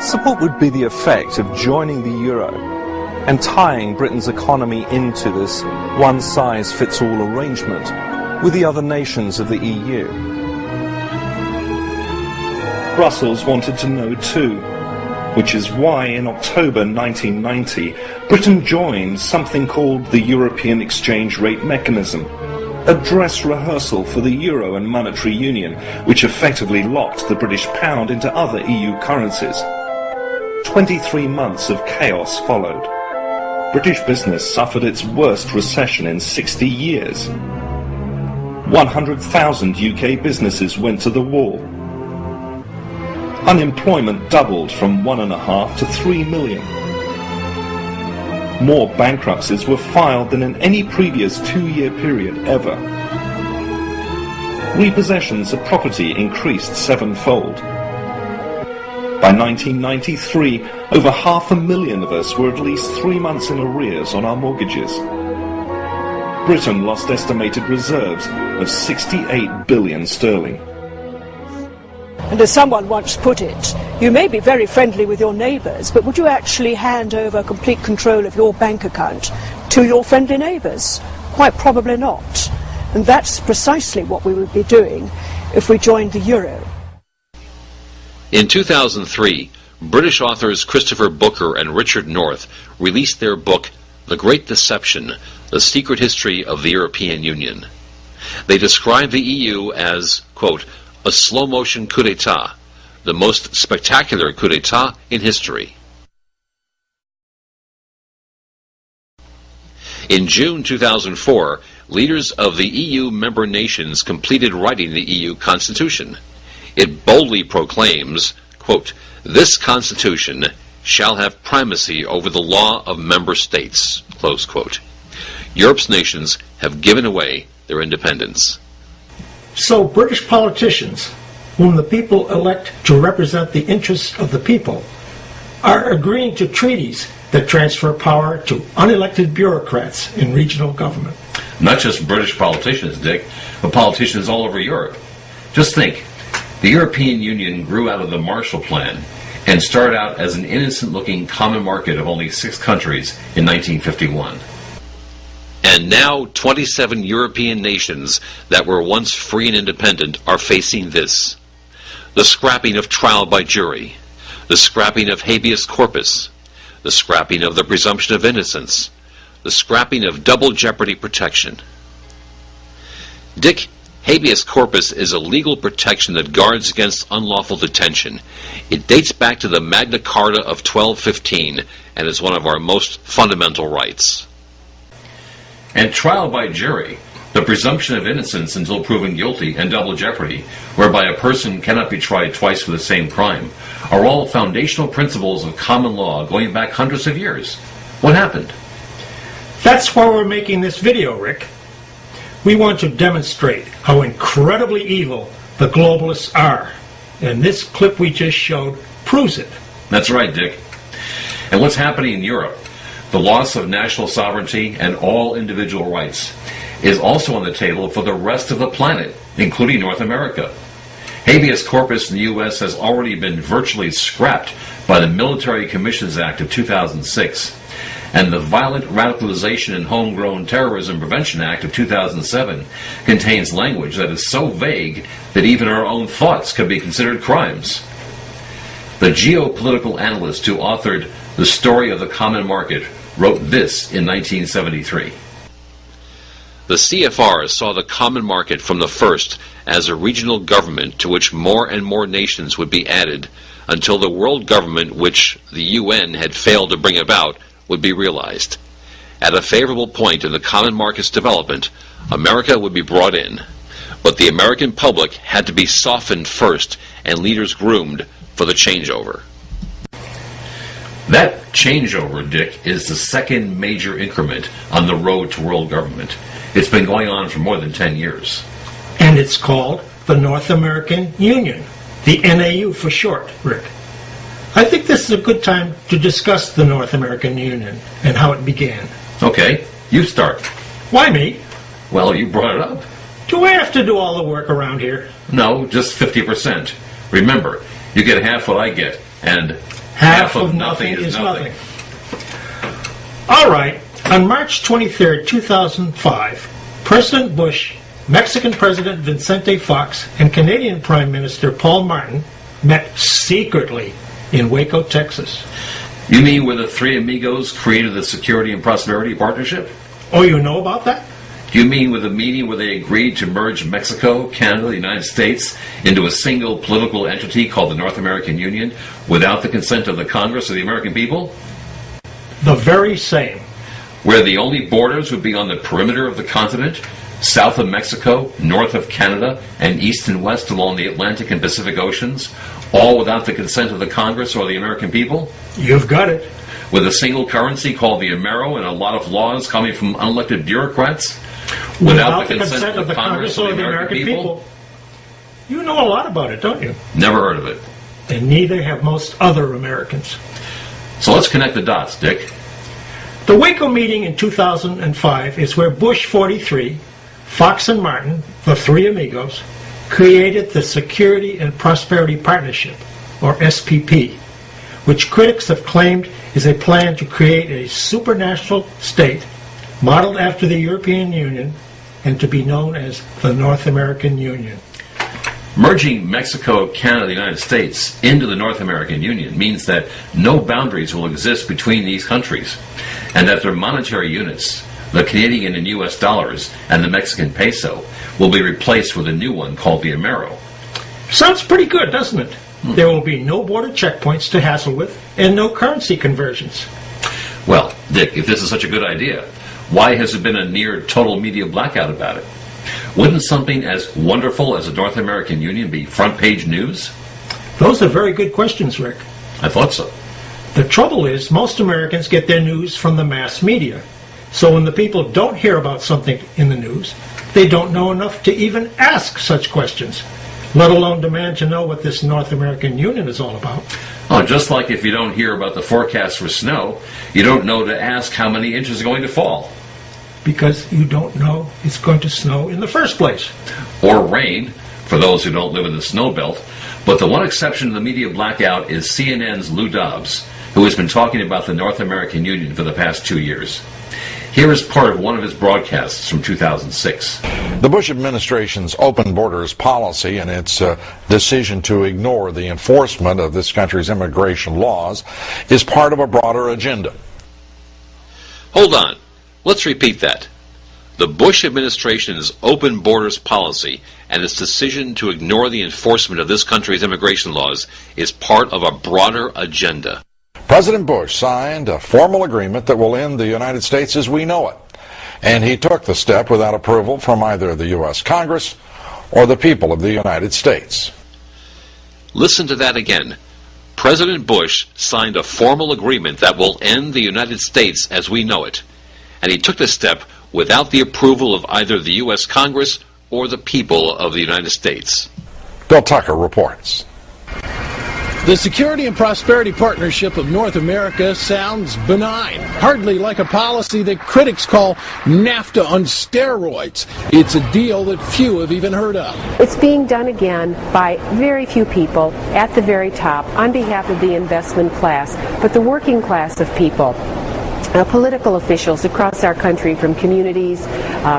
So what would be the effect of joining the euro and tying Britain's economy into this one-size-fits-all arrangement with the other nations of the EU? Brussels wanted to know too, which is why in October 1990 Britain joined something called the European Exchange Rate Mechanism, a dress rehearsal for the euro and monetary union, which effectively locked the British pound into other EU currencies. 23 months of chaos followed. British business suffered its worst recession in 60 years. 100,000 UK businesses went to the wall. Unemployment doubled from 1.5 to 3 million. More bankruptcies were filed than in any previous 2-year period ever. Repossessions of property increased 7-fold. By 1993, over 500,000 of us were at least 3 months in arrears on our mortgages. Britain lost estimated reserves of 68 billion sterling. And as someone once put it, you may be very friendly with your neighbours, but would you actually hand over complete control of your bank account to your friendly neighbours? Quite probably not. And that's precisely what we would be doing if we joined the euro. In 2003, British authors Christopher Booker and Richard North released their book, The Great Deception, The Secret History of the European Union. They described the EU as, quote, a slow-motion coup d'etat, the most spectacular coup d'etat in history. In June 2004, leaders of the EU member nations completed writing the EU Constitution. It boldly proclaims, quote, this Constitution shall have primacy over the law of member states, close quote. Europe's nations have given away their independence. So British politicians, whom the people elect to represent the interests of the people, are agreeing to treaties that transfer power to unelected bureaucrats in regional government. Not just British politicians, Dick, but politicians all over Europe. Just think, the European Union grew out of the Marshall Plan and started out as an innocent-looking common market of only 6 countries in 1951. And now 27 European nations that were once free and independent are facing this. The scrapping of trial by jury, the scrapping of habeas corpus, the scrapping of the presumption of innocence, the scrapping of double jeopardy protection. Dick, habeas corpus is a legal protection that guards against unlawful detention. It dates back to the Magna Carta of 1215 and is one of our most fundamental rights. And trial by jury, the presumption of innocence until proven guilty, and double jeopardy, whereby a person cannot be tried twice for the same crime, are all foundational principles of common law going back hundreds of years. What happened? That's why we're making this video, Rick. We want to demonstrate how incredibly evil the globalists are. And this clip we just showed proves it. That's right, Dick. And what's happening in Europe, the loss of national sovereignty and all individual rights, is also on the table for the rest of the planet, including North America. Habeas corpus in the U.S. has already been virtually scrapped by the Military Commissions Act of 2006, and the Violent Radicalization and Homegrown Terrorism Prevention Act of 2007 contains language that is so vague that even our own thoughts can be considered crimes. The geopolitical analyst who authored The Story of the Common Market wrote this in 1973. The CFR saw the common market from the first as a regional government to which more and more nations would be added until the world government which the UN had failed to bring about would be realized. At a favorable point in the common market's development, America would be brought in. But the American public had to be softened first and leaders groomed for the changeover. That changeover, Dick, is the second major increment on the road to world government. It's been going on for more than 10 years. And it's called the North American Union, the NAU for short, Rick. I think this is a good time to discuss the North American Union and how it began. Okay, you start. Why me? Well, you brought it up. Do I have to do all the work around here? No, just 50%. Remember, you get half what I get, and Half of nothing is nothing. All right. On March 23, 2005, President Bush, Mexican President Vicente Fox, and Canadian Prime Minister Paul Martin met secretly in Waco, Texas. You mean where the three amigos created the Security and Prosperity Partnership? Oh, you know about that? Do you mean with a meeting where they agreed to merge Mexico, Canada, the United States into a single political entity called the North American Union without the consent of the Congress of the American people? The very same. Where the only borders would be on the perimeter of the continent, south of Mexico, north of Canada, and east and west along the Atlantic and Pacific Oceans, all without the consent of the Congress or the American people? You've got it. With a single currency called the Amero and a lot of laws coming from unelected bureaucrats? Without the consent of the Congress or the American people? You know a lot about it, don't you? Never heard of it. And neither have most other Americans. So let's connect the dots, Dick. The Waco meeting in 2005 is where Bush 43, Fox and Martin, the three amigos, created the Security and Prosperity Partnership, or SPP, which critics have claimed is a plan to create a supranational state modeled after the European Union and to be known as the North American Union. Merging Mexico, Canada, and the United States into the North American Union means that no boundaries will exist between these countries, and that their monetary units, the Canadian and U.S. dollars and the Mexican peso, will be replaced with a new one called the Amero. Sounds pretty good, doesn't it? There will be no border checkpoints to hassle with and no currency conversions. Well, Dick, if this is such a good idea, why has there been a near total media blackout about it? Wouldn't something as wonderful as the North American Union be front-page news? Those are very good questions, Rick. I thought so. The trouble is, most Americans get their news from the mass media. So when the people don't hear about something in the news, they don't know enough to even ask such questions, let alone demand to know what this North American Union is all about. Oh, just like if you don't hear about the forecast for snow, you don't know to ask how many inches are going to fall. Because you don't know it's going to snow in the first place. Or rain, for those who don't live in the snow belt. But the one exception to the media blackout is CNN's Lou Dobbs, who has been talking about the North American Union for the past 2 years. Here is part of one of his broadcasts from 2006. The Bush administration's open borders policy and its decision to ignore the enforcement of this country's immigration laws is part of a broader agenda. Hold on. Let's repeat that. The Bush administration's open borders policy and its decision to ignore the enforcement of this country's immigration laws is part of a broader agenda. President Bush signed a formal agreement that will end the United States as we know it, and he took the step without approval from either the U.S. Congress or the people of the United States. Listen to that again. President Bush signed a formal agreement that will end the United States as we know it, and he took the step without the approval of either the U.S. Congress or the people of the United States. Bill Tucker reports. The Security and Prosperity Partnership of North America sounds benign, hardly like a policy that critics call NAFTA on steroids. It's a deal that few have even heard of. It's being done again by very few people at the very top on behalf of the investment class, but the working class of people. Political officials across our country, from communities,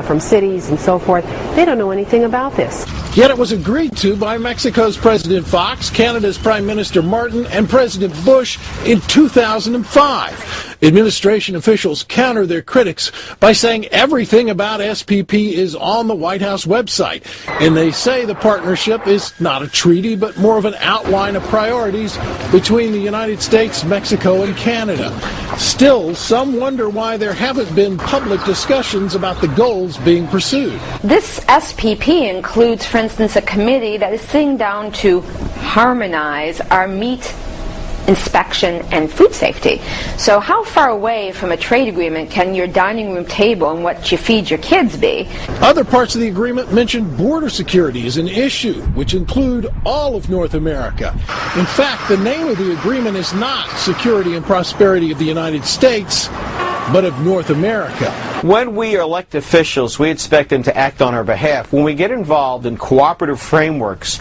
from cities and so forth, they don't know anything about this. Yet it was agreed to by Mexico's President Fox, Canada's Prime Minister Martin, and President Bush in 2005. Administration officials counter their critics by saying everything about SPP is on the White House website. And they say the partnership is not a treaty, but more of an outline of priorities between the United States, Mexico, and Canada. Still, some wonder why there haven't been public discussions about the goals being pursued. This SPP includes, for instance, a committee that is sitting down to harmonize our meat inspection and food safety. So how far away from a trade agreement can your dining room table and what you feed your kids be? Other parts of the agreement mention border security as an issue, which include all of North America. In fact, the name of the agreement is not Security and Prosperity of the United States, but of North America. When we elect officials, we expect them to act on our behalf. When we get involved in cooperative frameworks